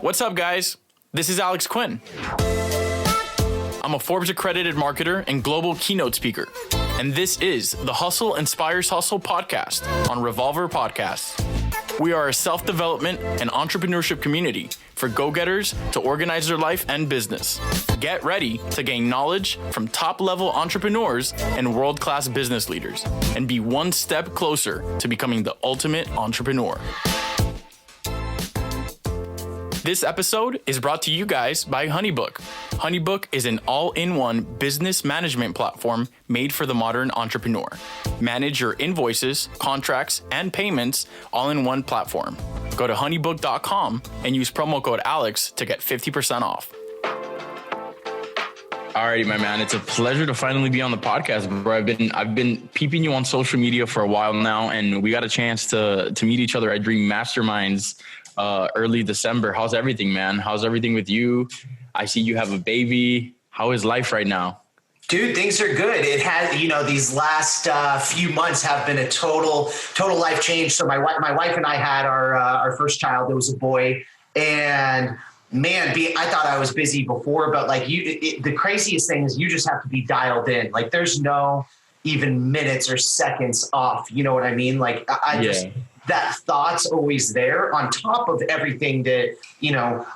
What's up, guys? This is Quin. I'm a Forbes accredited marketer and global keynote speaker. And this is the Hustle Inspires Hustle podcast on Revolver Podcasts. We are a self-development and entrepreneurship community for go-getters to organize their life and business. Get ready to gain knowledge from top-level entrepreneurs and world-class business leaders and be one step closer to becoming the ultimate entrepreneur. This episode is brought to you guys by HoneyBook. HoneyBook is an all-in-one business management platform made for the modern entrepreneur. Manage your invoices, contracts, and payments all in one platform. Go to honeybook.com and use promo code Alex to get 50% off. Alrighty, my man. It's a pleasure to finally be on the podcast, bro. I've been peeping you on social media for a while now, and we got a chance to meet each other at Dream Masterminds early December. How's everything, man? How's everything with you? I see you have a baby. How is life right now? Dude, things are good. It has, these last few months have been a total life change. So my wife and I had our first child. It was a boy, and man, I thought I was busy before, but the craziest thing is you just have to be dialed in. Like there's no even minutes or seconds off. You know what I mean? That thought's always there on top of everything that,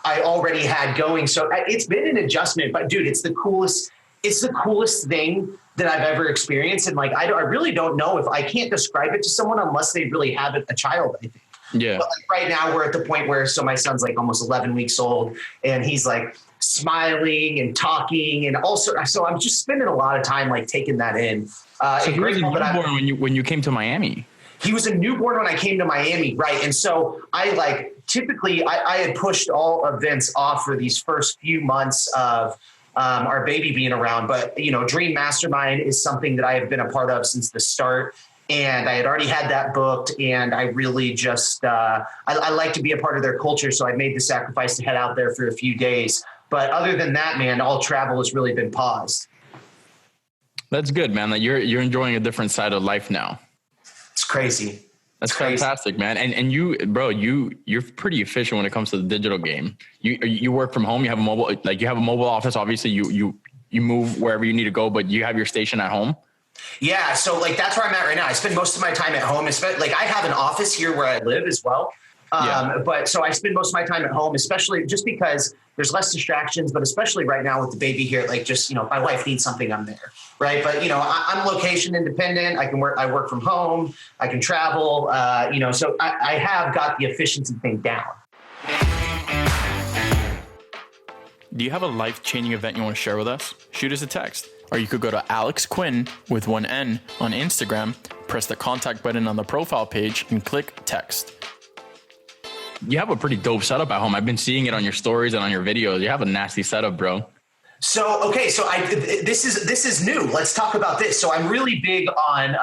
I already had going. So it's been an adjustment, but dude, it's the coolest thing that I've ever experienced. And I really don't know if I can't describe it to someone unless they really have a child, I think. Yeah. But right now we're at the point where, so my son's almost 11 weeks old and he's smiling and talking and also, so I'm just spending a lot of time taking that in. So he was a newborn when you came to Miami. He was a newborn when I came to Miami, right? And so I typically had pushed all events off for these first few months of our baby being around. But, Dream Mastermind is something that I have been a part of since the start. And I had already had that booked. And I really just, I like to be a part of their culture. So I made the sacrifice to head out there for a few days. But other than that, man, all travel has really been paused. That's good, man. You're enjoying a different side of life now. It's crazy. That's fantastic, man. And you, bro, you're pretty efficient when it comes to the digital game. You work from home. You have a mobile, you have a mobile office. Obviously, you move wherever you need to go, but you have your station at home. Yeah. So that's where I'm at right now. I spend most of my time at home. I have an office here where I live as well. But so I spend most of my time at home, especially just because there's less distractions, but especially right now with the baby here, if my wife needs something, I'm there. Right. But, I'm location independent. I work from home. I can travel, so I have got the efficiency thing down. Do you have a life-changing event you want to share with us? Shoot us a text. Or you could go to Alex Quin with one N on Instagram, press the contact button on the profile page and click text. You have a pretty dope setup at home. I've been seeing it on your stories and on your videos. You have a nasty setup, bro. So, okay. So this is new. Let's talk about this. So I'm really big on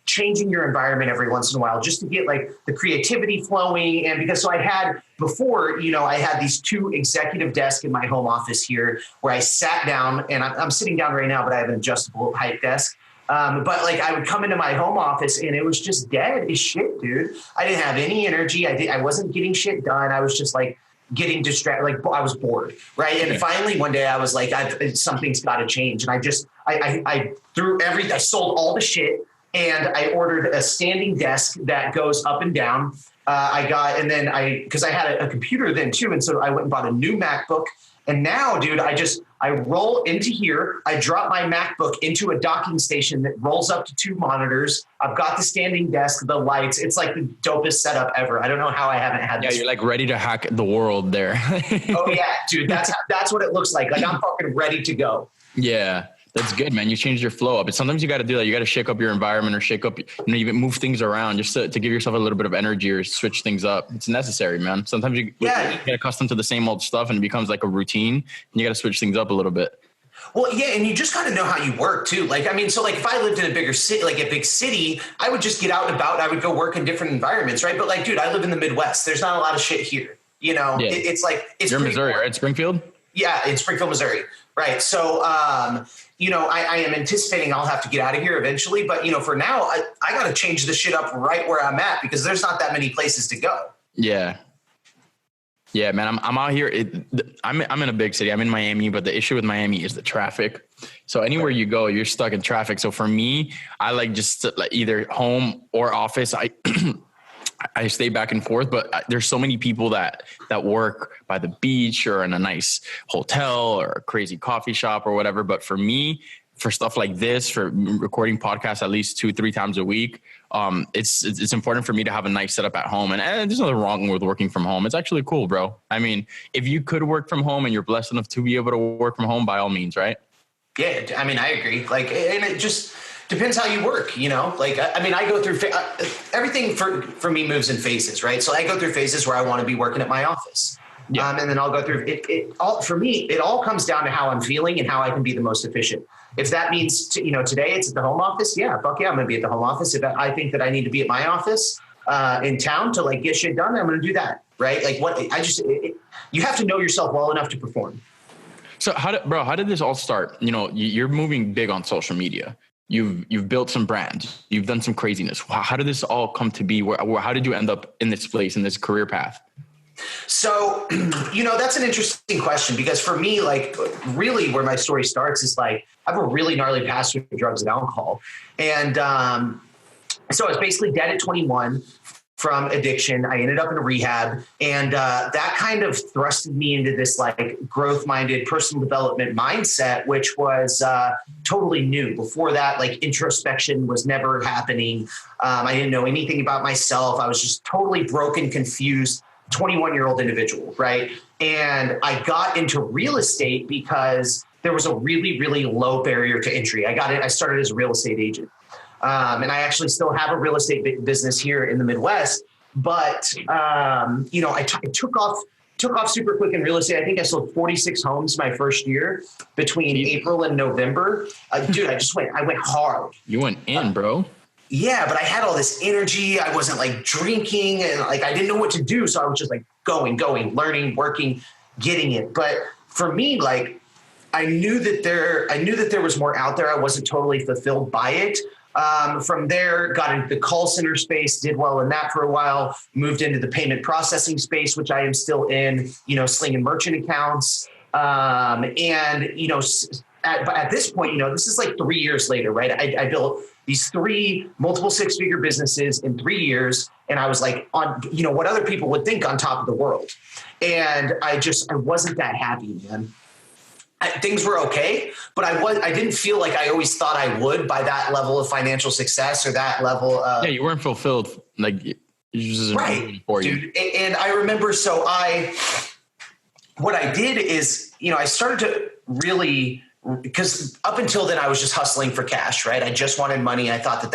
changing your environment every once in a while, just to get the creativity flowing. And because I had before, I had these two executive desks in my home office here where I sat down, and I'm sitting down right now, but I have an adjustable height desk. But I would come into my home office and it was just dead as shit, dude. I didn't have any energy. I wasn't getting shit done. I was just getting distracted. I was bored. Right. And finally one day I was something's got to change. And I sold all the shit and I ordered a standing desk that goes up and down. Cause I had a computer then too. And so I went and bought a new MacBook. And now, dude, I roll into here. I drop my MacBook into a docking station that rolls up to two monitors. I've got the standing desk, the lights. It's the dopest setup ever. I don't know how I haven't had this. Yeah, you're ready to hack the world there. Oh yeah, dude, that's what it looks like. I'm fucking ready to go. Yeah. That's good, man. You changed your flow up. But sometimes you got to do that. You got to shake up your environment or shake up, you move things around just to give yourself a little bit of energy or switch things up. It's necessary, man. Sometimes you get accustomed to the same old stuff and it becomes a routine and you got to switch things up a little bit. Well, yeah. And you just got to know how you work too. So if I lived in a bigger city, a big city, I would just get out and about. I would go work in different environments. Right. But dude, I live in the Midwest. There's not a lot of shit here. Yeah. It's you're in Missouri, right? Springfield? Yeah. In Springfield, Missouri. Right. So, I am anticipating I'll have to get out of here eventually. But, for now, I got to change the shit up right where I'm at because there's not that many places to go. Yeah. Yeah, man, I'm out here. I'm in a big city. I'm in Miami, but the issue with Miami is the traffic. So anywhere you go, you're stuck in traffic. So for me, I like just like either home or office. I stay back and forth, but there's so many people that work by the beach or in a nice hotel or a crazy coffee shop or whatever. But for me, for stuff like this, for recording podcasts at least 2-3 times a week, it's important for me to have a nice setup at home. And there's nothing wrong with working from home. It's actually cool, bro. I mean, if you could work from home and you're blessed enough to be able to work from home, by all means, right? Yeah, I mean, I agree. Like, and it just depends how you work, you know? Like, I mean, I go through everything for me moves in phases, right? So I go through phases where I want to be working at my office. Yeah. And then I'll go through it all. For me, it all comes down to how I'm feeling and how I can be the most efficient. If that means, today it's at the home office, yeah, fuck yeah, I'm going to be at the home office. If I think that I need to be at my office in town to like get shit done, I'm going to do that, right? Like you have to know yourself well enough to perform. So how did this all start? You're moving big on social media. You've built some brands. You've done some craziness. How did this all come to be? How did you end up in this place, in this career path? So, that's an interesting question because for me, like really where my story starts is like, I have a really gnarly past with drugs and alcohol. And so I was basically dead at 21 from addiction. I ended up in a rehab and that kind of thrusted me into this like growth-minded personal development mindset, which was totally new. Before that, like introspection was never happening. I didn't know anything about myself. I was just totally broken, confused, 21-year-old individual, right? And I got into real estate because there was a really, really low barrier to entry. I started as a real estate agent. And I actually still have a real estate business here in the Midwest, but, I took off super quick in real estate. I think I sold 46 homes my first year between April and November. Dude, I went hard. You went in, bro. Yeah, but I had all this energy. I wasn't like drinking and like, I didn't know what to do. So I was just like going, learning, working, getting it. But for me, like, I knew that there was more out there. I wasn't totally fulfilled by it. From there, got into the call center space, did well in that for a while, moved into the payment processing space, which I am still in, slinging merchant accounts. At this point, this is like 3 years later, right? I built these 3 multiple 6-figure businesses in 3 years. And I was like on, what other people would think on top of the world. And I wasn't that happy, man. Things were okay, but I didn't feel like I always thought I would by that level of financial success or that level of. Yeah, you weren't fulfilled. Like, right, dude. And I remember, what I did is, I started to really, because up until then I was just hustling for cash, right? I just wanted money. I thought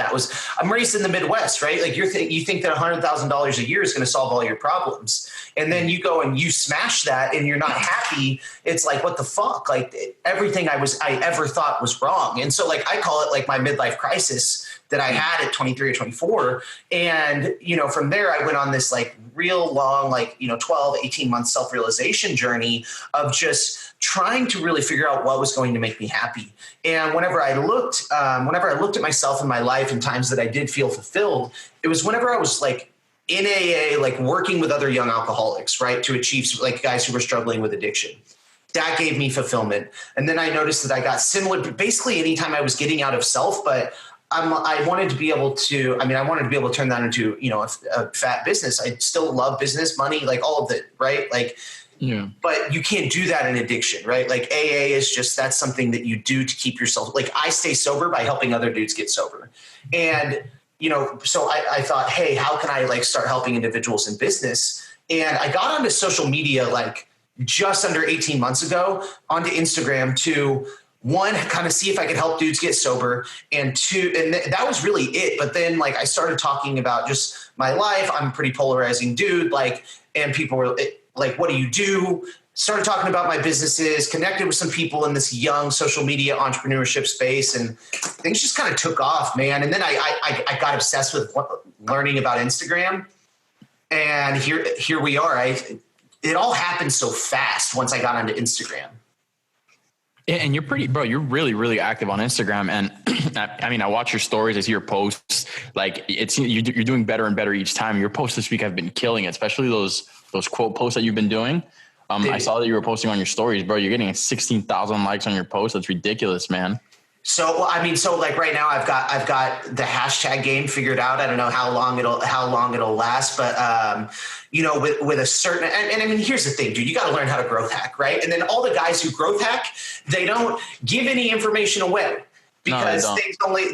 I'm raised in the Midwest, right? Like you think that $100,000 a year is going to solve all your problems. And then you go and you smash that and you're not happy. It's like, what the fuck? Like everything I ever thought was wrong. And so like, I call it like my midlife crisis that I had at 23 or 24. And, from there I went on this like real long, 12, 18 month self-realization journey of just trying to really figure out what was going to make me happy. And whenever I looked at myself in my life and times that I did feel fulfilled, it was whenever I was like in AA, like working with other young alcoholics, right? To achieve like guys who were struggling with addiction. That gave me fulfillment. And then I noticed that I got similar, basically anytime I was getting out of self, but I wanted to be able to turn that into, a fat business. I still love business, money, like all of it, right? Like, yeah. But you can't do that in addiction, right? Like AA is just, that's something that you do to keep yourself, like I stay sober by helping other dudes get sober. And, so I thought, hey, how can I like start helping individuals in business? And I got onto social media, like just under 18 months ago, onto Instagram to, 1, kind of see if I could help dudes get sober, and 2, and that was really it. But then like I started talking about just my life. I'm a pretty polarizing dude, like, and people were like, what do you do? Started talking about my businesses, connected with some people in this young social media entrepreneurship space, and things just kind of took off, man. And then I got obsessed with learning about Instagram, and here we are. It all happened so fast once I got onto Instagram. And you're you're really, really active on Instagram. And I watch your stories, I see your posts, like you're doing better and better each time. Your posts this week have been killing it, especially those those quote posts that you've been doing. I saw that you were posting on your stories, bro. You're getting 16,000 likes on your post. That's ridiculous, man. So, well, I mean, so like right now I've got the hashtag game figured out. I don't know how long it'll last, but, you know, with a certain, and I mean, here's the thing, dude, you got to learn how to growth hack, right? And then all the guys who growth hack, they don't give any information away because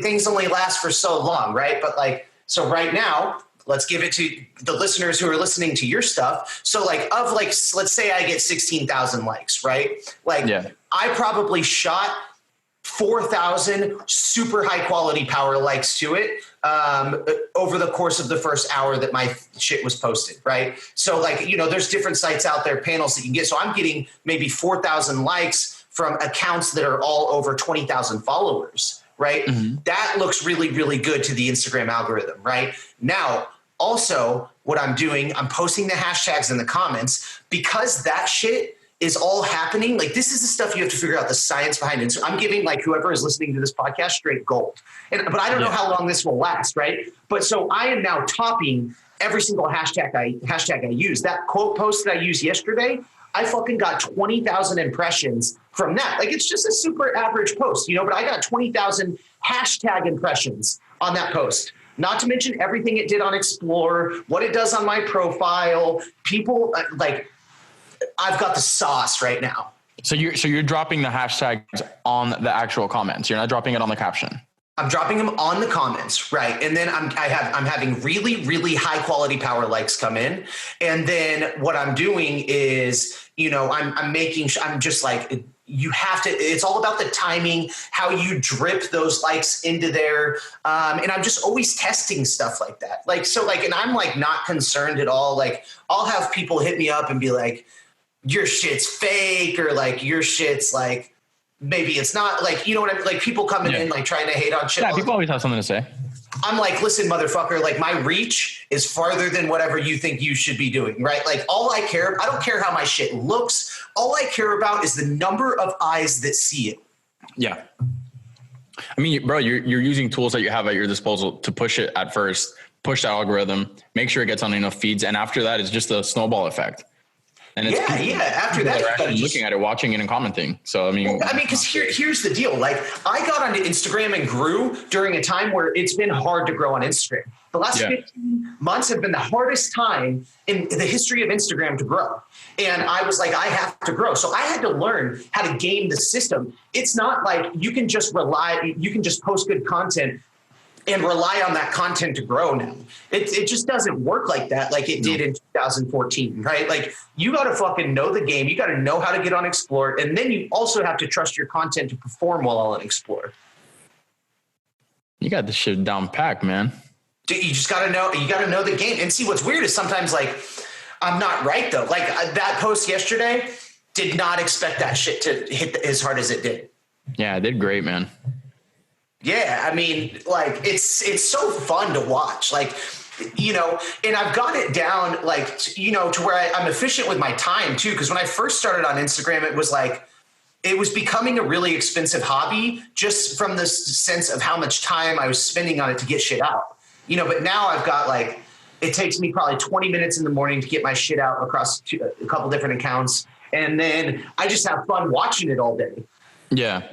things only last for so long. Right. But like, so right now, let's give it to the listeners who are listening to your stuff. So like let's say I get 16,000 likes, right? Like I probably shot 4,000 super high quality power likes to it over the course of the first hour that my shit was posted, right? So like, you know, there's different sites out there, panels that you can get. So I'm getting maybe 4,000 likes from accounts that are all over 20,000 followers, right? Mm-hmm. That looks really, really good to the Instagram algorithm, right? Now, also what I'm doing, I'm posting the hashtags in the comments because that shit is all happening. Like this is the stuff you have to figure out the science behind it. So I'm giving like whoever is listening to this podcast straight gold. But I don't know how long this will last, right? But so I am now topping every single hashtag I use. That quote post that I used yesterday, I fucking got 20,000 impressions from that. Like it's just a super average post, you know, but I got 20,000 hashtag impressions on that post. Not to mention everything it did on Explore, what it does on my profile. People like, I've got the sauce right now. So you're dropping the hashtags on the actual comments. You're not dropping it on the caption. I'm dropping them on the comments, right? And then I'm having really, really high quality power likes come in. And then what I'm doing is, you know, I'm just like, you have to, it's all about the timing, how you drip those likes into there. And I'm just always testing stuff like that. Like, so like, and I'm like not concerned at all. Like I'll have people hit me up and be like, your shit's fake, or like your shit's like, maybe it's not, like, you know what I mean? Like people coming in, like trying to hate on shit. Yeah, people always have something to say. I'm like, listen, motherfucker, like my reach is farther than whatever you think you should be doing, right? Like I don't care how my shit looks. All I care about is the number of eyes that see it. Yeah. I mean, bro, you're using tools that you have at your disposal to push it at first, push the algorithm, make sure it gets on enough feeds. And after that, it's just a snowball effect. And it's after that, you're actually looking at it, watching it, and commenting. So because here's the deal. Like I got onto Instagram and grew during a time where it's been hard to grow on Instagram. The last 15 months have been the hardest time in the history of Instagram to grow. And I was like, I have to grow. So I had to learn how to game the system. It's not like you can just post good content and rely on that content to grow now. It just doesn't work like that, like it did in 2014, right? Like you got to fucking know the game. You got to know how to get on Explore. And then you also have to trust your content to perform well on Explore. You got this shit down packed, man. Dude, you just got to know the game. And see, what's weird is sometimes like, I'm not right though. Like that post yesterday, did not expect that shit to hit as hard as it did. Yeah, it did great, man. Yeah, I mean, like it's so fun to watch, like, you know, and I've got it down, like, you know, to where I'm efficient with my time too. Because when I first started on Instagram, it was becoming a really expensive hobby just from the sense of how much time I was spending on it to get shit out, you know. But now I've got like, it takes me probably 20 minutes in the morning to get my shit out across a couple different accounts, and then I just have fun watching it all day. Yeah.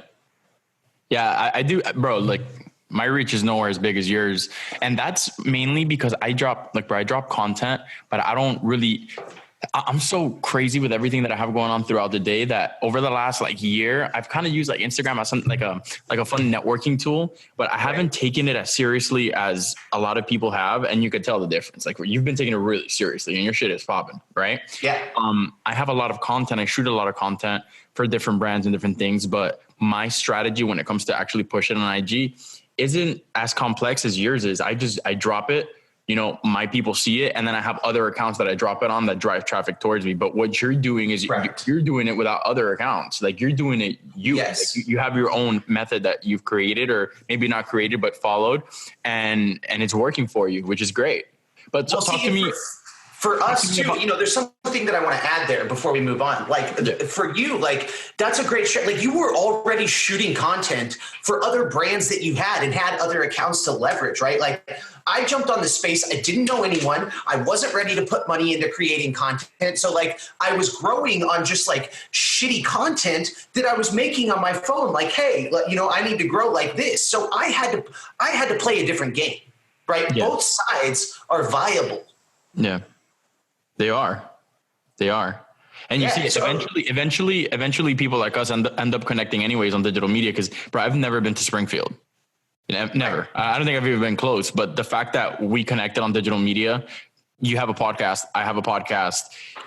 Yeah, I do, bro. Like my reach is nowhere as big as yours. And that's mainly because I drop content, but I'm so crazy with everything that I have going on throughout the day that over the last like year, I've kind of used like Instagram as something like a fun networking tool, but I haven't taken it as seriously as a lot of people have. And you could tell the difference. Like you've been taking it really seriously and your shit is popping, right? Yeah. I have a lot of content. I shoot a lot of content for different brands and different things, but my strategy when it comes to actually pushing on IG isn't as complex as yours is. I drop it, you know, my people see it, and then I have other accounts that I drop it on that drive traffic towards me. But what you're doing is you're doing it without other accounts. Like you're doing it, yes. Like you have your own method that you've created, or maybe not created, but followed, and it's working for you, which is great. But talk to me. For us too, there's something that I want to add there before we move on. Like for you, like that's a great like you were already shooting content for other brands that you had and had other accounts to leverage, right? Like I jumped on the space. I didn't know anyone. I wasn't ready to put money into creating content. So like I was growing on just like shitty content that I was making on my phone. Like, hey, I need to grow like this. So I had to play a different game, right? Yeah. Both sides are viable. Yeah. They are. And you see, eventually people like us end up connecting anyways on digital media. Cause bro, I've never been to Springfield. Never. I don't think I've even been close, but the fact that we connected on digital media, you have a podcast, I have a podcast,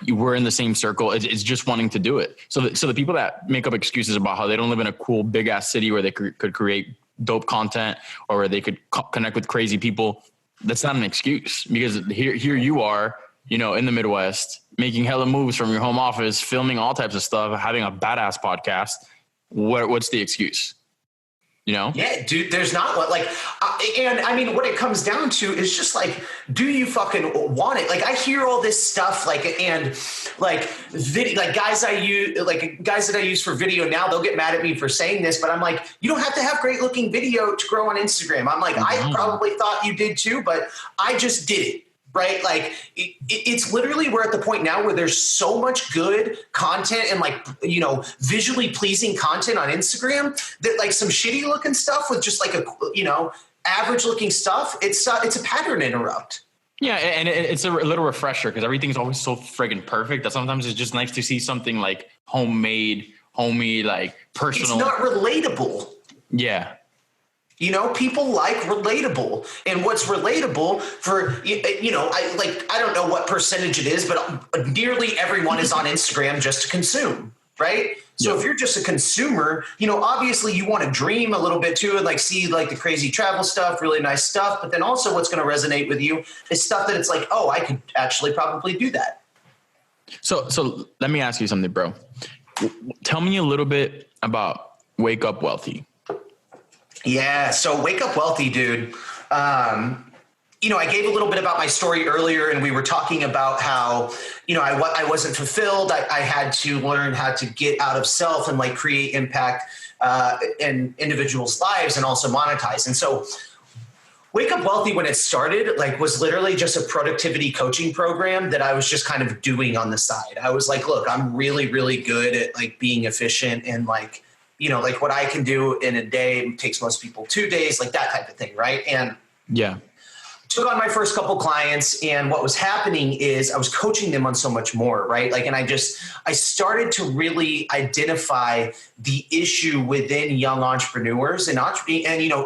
we're in the same circle. It's just wanting to do it. So the people that make up excuses about how they don't live in a cool big ass city where they could create dope content or where they could connect with crazy people, that's not an excuse, because here you are, in the Midwest, making hella moves from your home office, filming all types of stuff, having a badass podcast. What's the excuse? Yeah, dude, there's not what and I mean, what it comes down to is just like, do you fucking want it? Like I hear all this stuff, video, guys that I use for video now, they'll get mad at me for saying this, but I'm like, you don't have to have great looking video to grow on Instagram. I'm like, I probably thought you did too, but I just did it. Right? Like it's literally, we're at the point now where there's so much good content and visually pleasing content on Instagram that like some shitty looking stuff with just like average looking stuff. It's a pattern interrupt. Yeah. And it's a little refresher because everything's always so friggin' perfect that sometimes it's just nice to see something like homemade, like personal. It's not relatable. Yeah. People like relatable, and what's relatable for, I don't know what percentage it is, but nearly everyone is on Instagram just to consume, right? So if you're just a consumer, obviously you want to dream a little bit too and like see like the crazy travel stuff, really nice stuff. But then also what's going to resonate with you is stuff that it's like, oh, I could actually probably do that. So let me ask you something, bro. Tell me a little bit about Wake Up Wealthy. Yeah. So Wake Up Wealthy, dude. I gave a little bit about my story earlier, and we were talking about how, I wasn't fulfilled. I had to learn how to get out of self and like create impact in individuals' lives and also monetize. And so Wake Up Wealthy, when it started, like was literally just a productivity coaching program that I was just kind of doing on the side. I was like, look, I'm really, really good at like being efficient and like, what I can do in a day takes most people 2 days, like that type of thing. Right. And yeah, took on my first couple clients, and what was happening is I was coaching them on so much more. Right. Like, and I started to really identify the issue within young entrepreneurs and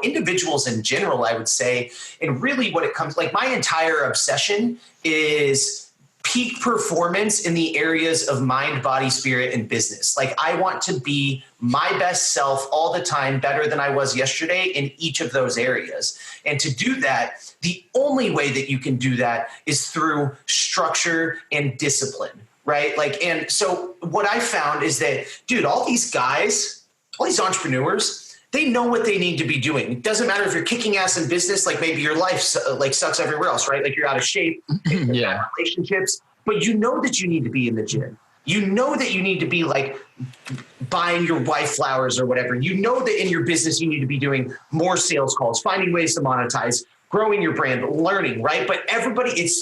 individuals in general, I would say. And really what it comes, like my entire obsession is peak performance in the areas of mind, body, spirit, and business. Like I want to be my best self all the time, better than I was yesterday in each of those areas. And to do that, the only way that you can do that is through structure and discipline, right? Like, and so what I found is that, dude, all these guys, all these entrepreneurs, they know what they need to be doing. It doesn't matter if you're kicking ass in business, like maybe your life like sucks everywhere else, right? Like you're out of shape, yeah, relationships, but you know that you need to be in the gym. You know that you need to be like buying your wife flowers or whatever. You know that in your business, you need to be doing more sales calls, finding ways to monetize, growing your brand, learning, right? But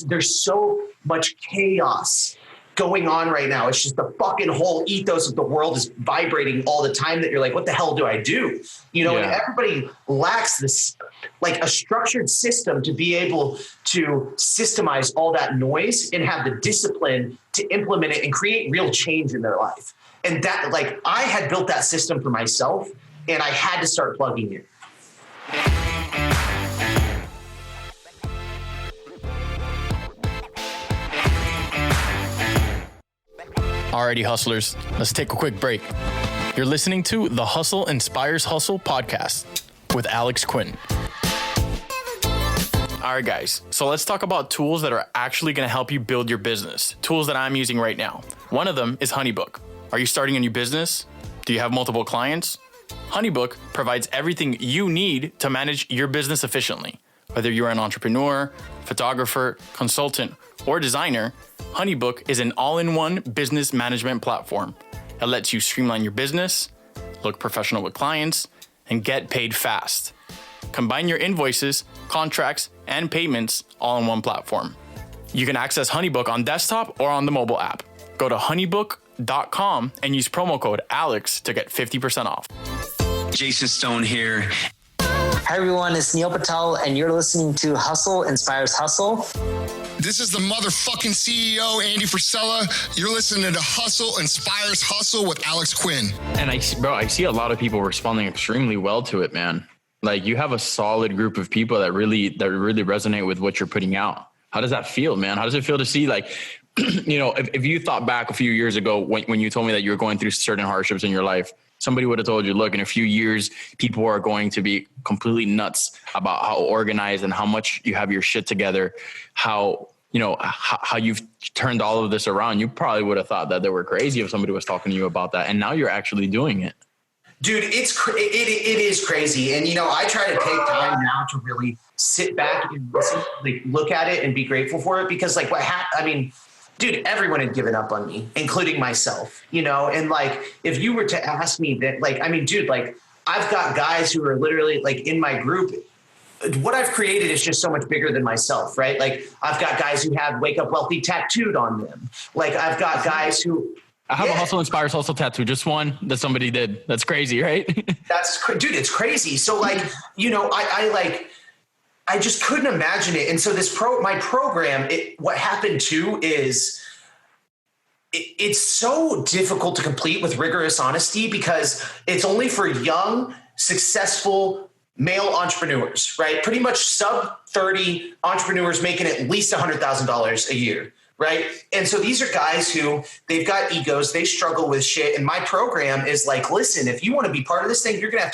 there's so much chaos going on right now. It's just the fucking whole ethos of the world is vibrating all the time that you're like, what the hell do I do? And everybody lacks this, like a structured system to be able to systemize all that noise and have the discipline to implement it and create real change in their life. And that, like, I had built that system for myself, and I had to start plugging it. Alrighty, hustlers, let's take a quick break. You're listening to the Hustle Inspires Hustle podcast with Alex Quin. All right, guys, so let's talk about tools that are actually going to help you build your business. Tools that I'm using right now. One of them is HoneyBook. Are you starting a new business? Do you have multiple clients? HoneyBook provides everything you need to manage your business efficiently. Whether you're an entrepreneur, photographer, consultant, or designer, HoneyBook is an all-in-one business management platform that lets you streamline your business, look professional with clients, and get paid fast. Combine your invoices, contracts, and payments all in one platform. You can access HoneyBook on desktop or on the mobile app. Go to honeybook.com and use promo code ALEX to get 50% off. Jason Stone here. Hi everyone, it's Neil Patel and you're listening to Hustle Inspires Hustle. This is the motherfucking CEO, Andy Frisella. You're listening to Hustle Inspires Hustle with Alex Quin. And I see a lot of people responding extremely well to it, man. Like you have a solid group of people that really resonate with what you're putting out. How does that feel, man? How does it feel to see like, if you thought back a few years ago when you told me that you were going through certain hardships in your life, somebody would have told you, look, in a few years, people are going to be completely nuts about how organized and how much you have your shit together, how you've turned all of this around. You probably would have thought that they were crazy if somebody was talking to you about that. And now you're actually doing it. Dude, it is crazy. And, I try to take time now to really sit back and listen, like, look at it and be grateful for it because like dude, everyone had given up on me, including myself, and like, if you were to ask me that, like, dude, like I've got guys who are literally like in my group. What I've created is just so much bigger than myself, right? Like I've got guys who have Wake Up Wealthy tattooed on them. Like I've got guys who. I have a Hustle Inspires Hustle tattoo, just one that somebody did. That's crazy, right? Dude, it's crazy. So like, I just couldn't imagine it. And so my program, what happened too is it's so difficult to complete with rigorous honesty because it's only for young, successful male entrepreneurs, right? Pretty much sub 30 entrepreneurs making at least $100,000 a year. Right. And so these are guys who they've got egos, they struggle with shit. And my program is like, listen, if you want to be part of this thing, you're going to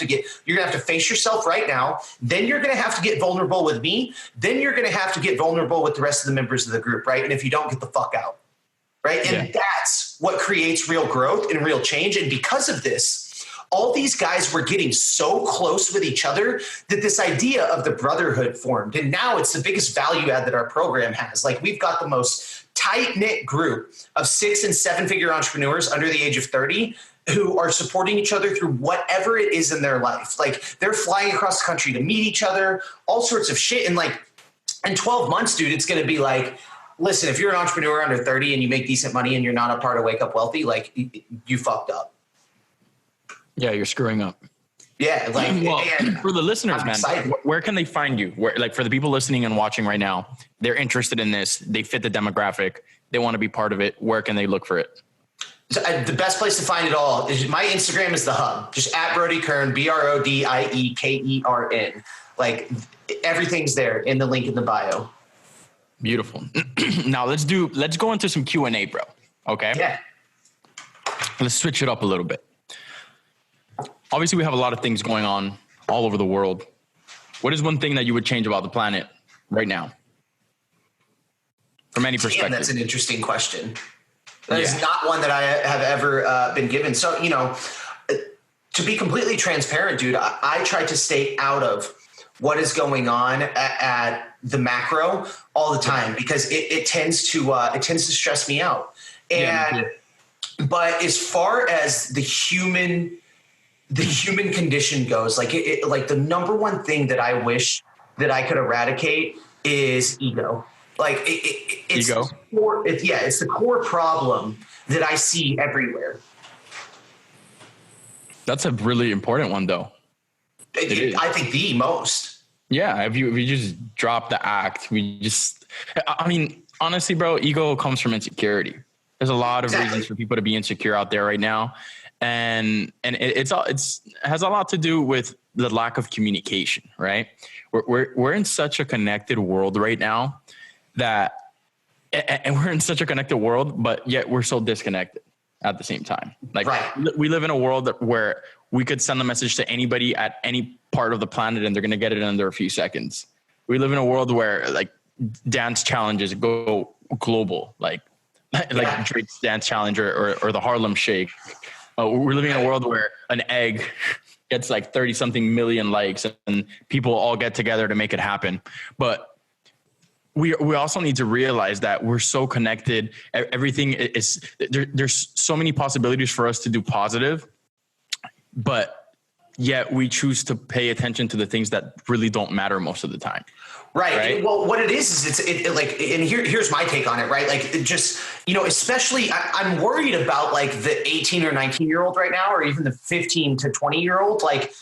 have to face yourself right now. Then you're going to have to get vulnerable with me. Then you're going to have to get vulnerable with the rest of the members of the group. Right. And if you don't, get the fuck out. Right. And that's what creates real growth and real change. And because of this, all these guys were getting so close with each other that this idea of the brotherhood formed. And now it's the biggest value add that our program has. Like we've got the most tight-knit group of 6 and 7-figure entrepreneurs under the age of 30 who are supporting each other through whatever it is in their life. Like they're flying across the country to meet each other, all sorts of shit. And like in 12 months, dude, it's going to be like, listen, if you're an entrepreneur under 30 and you make decent money and you're not a part of Wake Up Wealthy, like you fucked up. Yeah, you're screwing up. Yeah, like for the listeners, man, where can they find you? Where, like for the people listening and watching right now, they're interested in this. They fit the demographic. They want to be part of it. Where can they look for it? So, the best place to find it all is my Instagram is the hub. Just at Brodie Kern, BRODIEKERN. Like everything's there in the link in the bio. Beautiful. Now let's go into some Q&A, bro. Okay. Yeah. Let's switch it up a little bit. Obviously, we have a lot of things going on all over the world. What is one thing that you would change about the planet right now? From any perspective. That's an interesting question. That is not one that I have ever been given. So, to be completely transparent, dude, I try to stay out of what is going on at the macro all the time because it tends to stress me out. But as far as the human condition goes, like like the number one thing that I wish that I could eradicate is ego. Like it's ego. It's the core problem that I see everywhere. That's a really important one, though. I think the most. Yeah, if you just drop the act, honestly, bro, ego comes from insecurity. There's a lot of reasons for people to be insecure out there right now. And it has a lot to do with the lack of communication, right? We're in such a connected world right now but yet we're so disconnected at the same time. Like we live in a world where we could send a message to anybody at any part of the planet and they're going to get it in under a few seconds. We live in a world where like dance challenges go global, like Drake's dance challenge or the Harlem Shake. We're living in a world where an egg gets like 30 something million likes and people all get together to make it happen. But we also need to realize that we're so connected. Everything is there's so many possibilities for us to do positive, but yet we choose to pay attention to the things that really don't matter most of the time. Right. Well, what it is it's like, and here's my take on it, right? Like, it just, especially I'm worried about like the 18 or 19-year-old right now, or even the 15 to 20-year-old, like,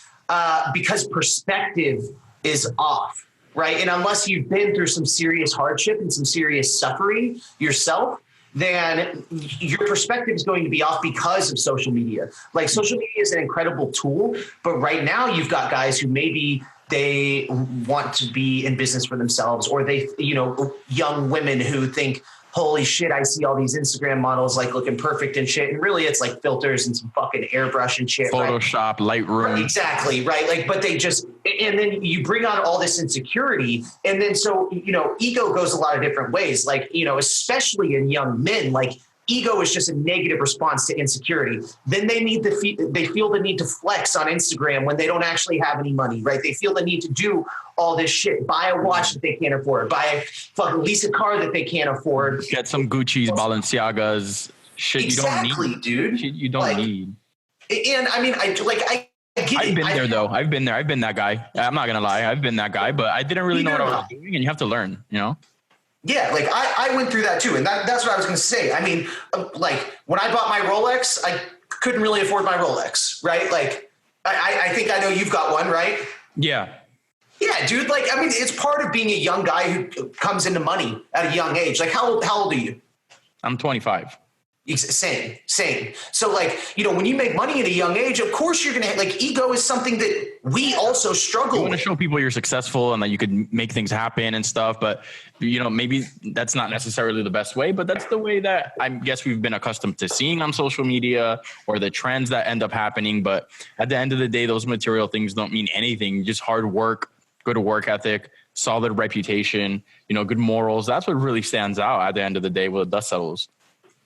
because perspective is off, right? And unless you've been through some serious hardship and some serious suffering yourself, then your perspective is going to be off because of social media. Like, social media is an incredible tool, but right now you've got guys who maybe they want to be in business for themselves, or they, young women who think, holy shit, I see all these Instagram models like looking perfect and shit. And really it's like filters and some fucking airbrush and shit. Photoshop, right? Lightroom. Right, exactly. Right. Like, but they just, and then you bring on all this insecurity. And then, so, ego goes a lot of different ways. Like, especially in young men, like, ego is just a negative response to insecurity. Then they feel the need to flex on Instagram when they don't actually have any money, right? They feel the need to do all this shit, buy a watch that they can't afford, buy a fucking lease a car that they can't afford. Get some Gucci's, Balenciagas, shit exactly, you don't need. Dude. Shit you don't need. And I mean, I get I've been there though. I've been there. I've been that guy. I'm not going to lie. I've been that guy, but I didn't really know what I was doing, and you have to learn, Yeah, like I went through that too. And that's what I was going to say. I mean, like when I bought my Rolex, I couldn't really afford my Rolex, right? Like I think I know you've got one, right? Yeah. Yeah, dude. Like, I mean, it's part of being a young guy who comes into money at a young age. Like, how old are you? I'm 25. Same. So like, when you make money at a young age, of course you're going to like, ego is something that we also struggle with. You want to show people you're successful and that you could make things happen and stuff, but maybe that's not necessarily the best way, but that's the way that I guess we've been accustomed to seeing on social media, or the trends that end up happening. But at the end of the day, those material things don't mean anything. Just hard work, good work ethic, solid reputation, good morals. That's what really stands out at the end of the day when the dust settles.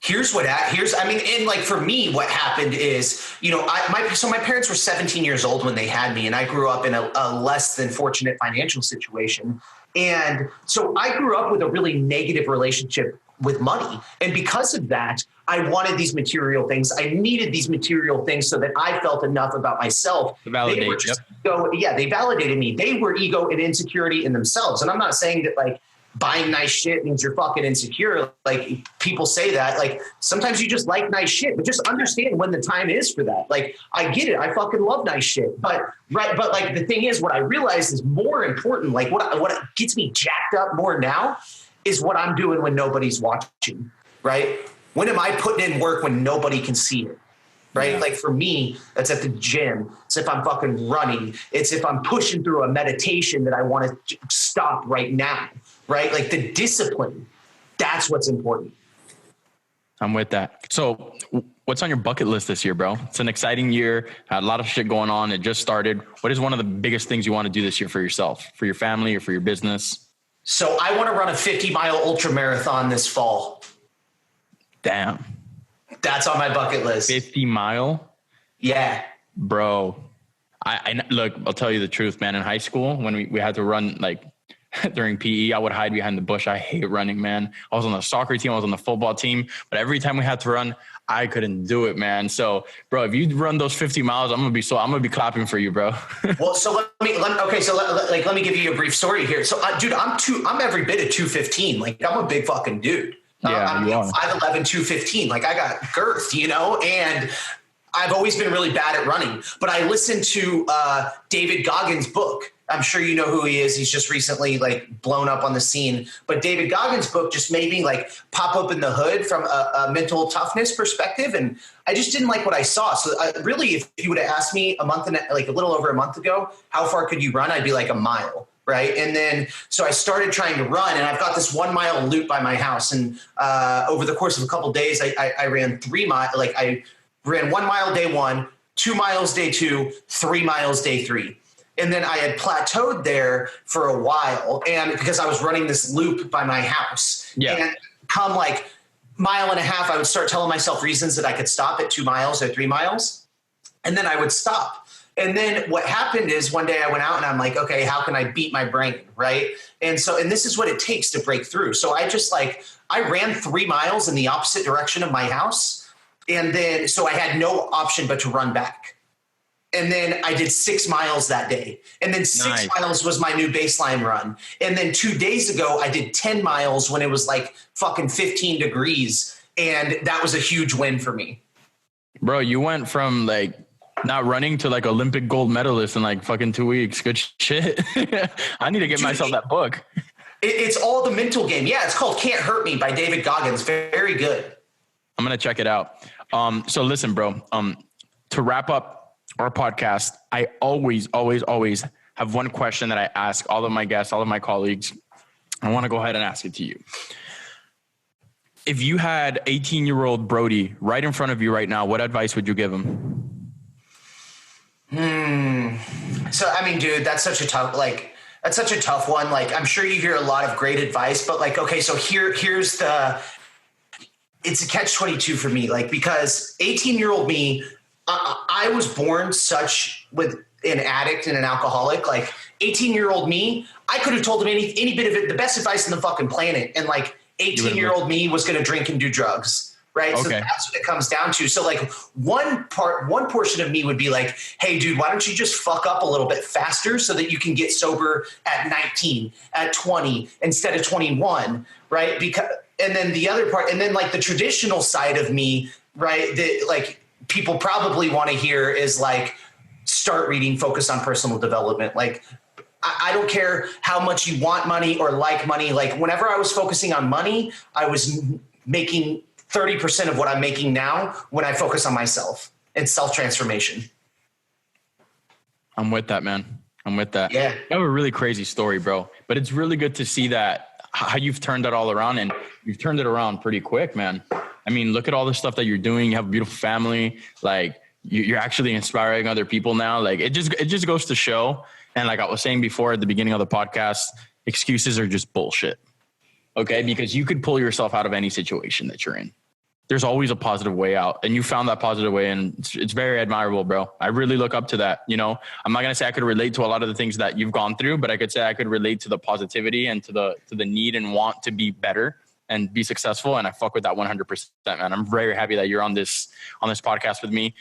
And like for me, what happened is, my parents were 17 years old when they had me, and I grew up in a less than fortunate financial situation. And so I grew up with a really negative relationship with money. And because of that, I wanted these material things. I needed these material things so that I felt enough about myself. To validate. They validated me. They were ego and insecurity in themselves. And I'm not saying that like buying nice shit means you're fucking insecure. Like, people say that, like, sometimes you just like nice shit, but just understand when the time is for that. Like, I get it. I fucking love nice shit. But like the thing is, what I realize is more important. Like what gets me jacked up more now is what I'm doing when nobody's watching, right? When am I putting in work when nobody can see it? Right. Yeah. Like for me, that's at the gym. It's if I'm fucking running. It's if I'm pushing through a meditation that I want to stop right now. Right. Like the discipline. That's what's important. I'm with that. So what's on your bucket list this year, bro? It's an exciting year. Had a lot of shit going on. It just started. What is one of the biggest things you want to do this year for yourself, for your family, or for your business? So I want to run a 50-mile ultra marathon this fall. Damn. That's on my bucket list. 50 mile? Yeah. Bro, I look, I'll tell you the truth, man. In high school, when we had to run, like during PE, I would hide behind the bush. I hate running, man. I was on the soccer team. I was on the football team. But every time we had to run, I couldn't do it, man. So, bro, if you run those 50 miles, I'm gonna be clapping for you, bro. Well, so let me give you a brief story here. So, dude, I'm every bit of 215. Like, I'm a big fucking dude. I'm 5'11", 215. Like, I got girth, and I've always been really bad at running. But I listened to David Goggins' book. I'm sure you know who he is. He's just recently like blown up on the scene. But David Goggins' book just made me like pop open the hood from a mental toughness perspective. And I just didn't like what I saw. So really, if you would have asked me a little over a month ago, how far could you run? I'd be like a mile. Right. And then, so I started trying to run, and I've got this 1 mile loop by my house. And over the course of a couple of days, I ran 3 miles. Like, I ran 1 mile day 1, 2 miles day 2, 3 miles day 3. And then I had plateaued there for a while, and because I was running this loop by my house. Yeah. And come like mile and a half, I would start telling myself reasons that I could stop at 2 miles or 3 miles. And then I would stop. And then what happened is one day I went out and I'm like, okay, how can I beat my brain? Right. And this is what it takes to break through. So I ran 3 miles in the opposite direction of my house. And then, so I had no option but to run back. And then I did 6 miles that day. And then 6 miles was my new baseline run. And then 2 days ago, I did 10 miles when it was like fucking 15 degrees. And that was a huge win for me. Bro, you went from like not running to like Olympic gold medalist in like fucking 2 weeks. Good shit. I need to get myself that book. It's all the mental game. Yeah, it's called Can't Hurt Me by David Goggins. Very good. I'm going to check it out. So listen, bro, to wrap up our podcast, I always have one question that I ask all of my guests, all of my colleagues. I want to go ahead and ask it to you. If you had 18-year-old Brodie right in front of you right now, what advice would you give him? So, I mean, dude, that's such a tough one. Like, I'm sure you hear a lot of great advice, but like, okay, so it's a catch-22 for me. Like, because 18-year-old me, I was born with an addict and an alcoholic. Like 18-year-old me, I could have told him any bit of it, the best advice on the fucking planet. And like 18-year-old me was going to drink and do drugs. Right. Okay. So that's what it comes down to. So like one portion of me would be like, hey, dude, why don't you just fuck up a little bit faster so that you can get sober at 19, at 20 instead of 21. Right. And then the other part, and then like the traditional side of me, right, that like people probably want to hear is like, start reading, focus on personal development. Like, I don't care how much you want money or like money. Like whenever I was focusing on money, I was making 30% of what I'm making now when I focus on myself and self-transformation. I'm with that, man. I'm with that. Yeah. You have a really crazy story, bro, but it's really good to see that how you've turned that all around, and you've turned it around pretty quick, man. I mean, look at all the stuff that you're doing. You have a beautiful family. Like you're actually inspiring other people now. Like it just goes to show. And like I was saying before at the beginning of the podcast, excuses are just bullshit. Okay. Because you could pull yourself out of any situation that you're in. There's always a positive way out, and you found that positive way, and it's very admirable, bro. I really look up to that. You know, I'm not going to say I could relate to a lot of the things that you've gone through, but I could say I could relate to the positivity and to the need and want to be better and be successful. And I fuck with that 100%, man. I'm very happy that you're on this podcast with me.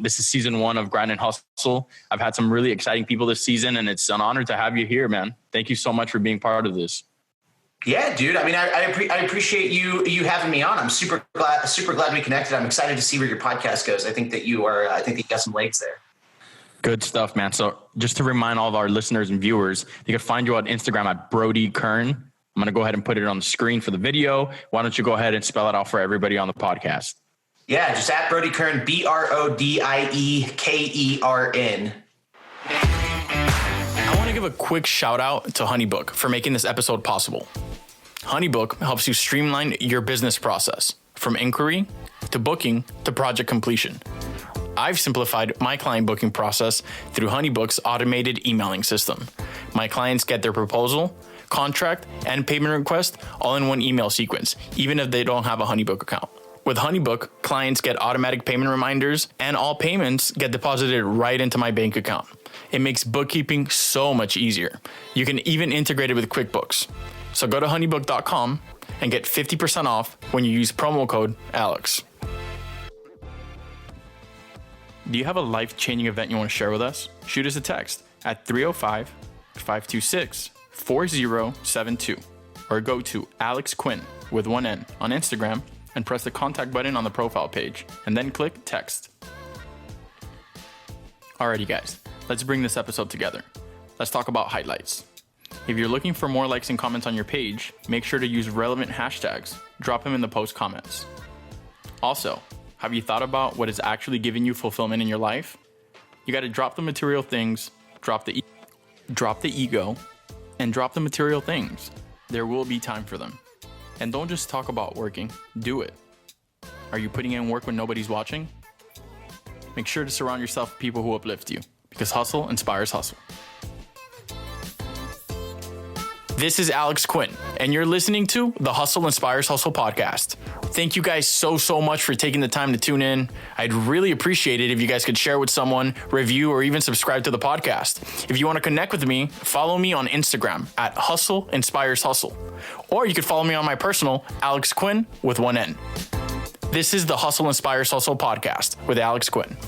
This is season 1 of Grind and Hustle. I've had some really exciting people this season, and it's an honor to have you here, man. Thank you so much for being part of this. Yeah, dude. I mean, I appreciate you having me on. I'm super glad we connected. I'm excited to see where your podcast goes. I think that you got some legs there. Good stuff, man. So just to remind all of our listeners and viewers, you can find you on Instagram at Brodie Kern. I'm going to go ahead and put it on the screen for the video. Why don't you go ahead and spell it out for everybody on the podcast? Yeah, just at Brodie Kern, BRODIEKERN. I want to give a quick shout out to HoneyBook for making this episode possible. HoneyBook helps you streamline your business process from inquiry to booking to project completion. I've simplified my client booking process through HoneyBook's automated emailing system. My clients get their proposal, contract, and payment request all in one email sequence, even if they don't have a HoneyBook account. With HoneyBook, clients get automatic payment reminders, and all payments get deposited right into my bank account. It makes bookkeeping so much easier. You can even integrate it with QuickBooks. So go to honeybook.com and get 50% off when you use promo code ALEX. Do you have a life-changing event you want to share with us? Shoot us a text at 305-526-4072 or go to Alex Quin with one N on Instagram and press the contact button on the profile page and then click text. Alrighty guys, let's bring this episode together. Let's talk about highlights. If you're looking for more likes and comments on your page, make sure to use relevant hashtags. Drop them in the post comments. Also, have you thought about what is actually giving you fulfillment in your life? You got to drop the material things, drop the ego, and drop the material things. There will be time for them. And don't just talk about working, do it. Are you putting in work when nobody's watching? Make sure to surround yourself with people who uplift you, because hustle inspires hustle. This is Alex Quin, and you're listening to the Hustle Inspires Hustle podcast. Thank you guys so much for taking the time to tune in. I'd really appreciate it if you guys could share with someone, review, or even subscribe to the podcast. If you want to connect with me, follow me on Instagram at Hustle Inspires Hustle. Or you could follow me on my personal, Alex Quin with one N. This is the Hustle Inspires Hustle podcast with Alex Quin.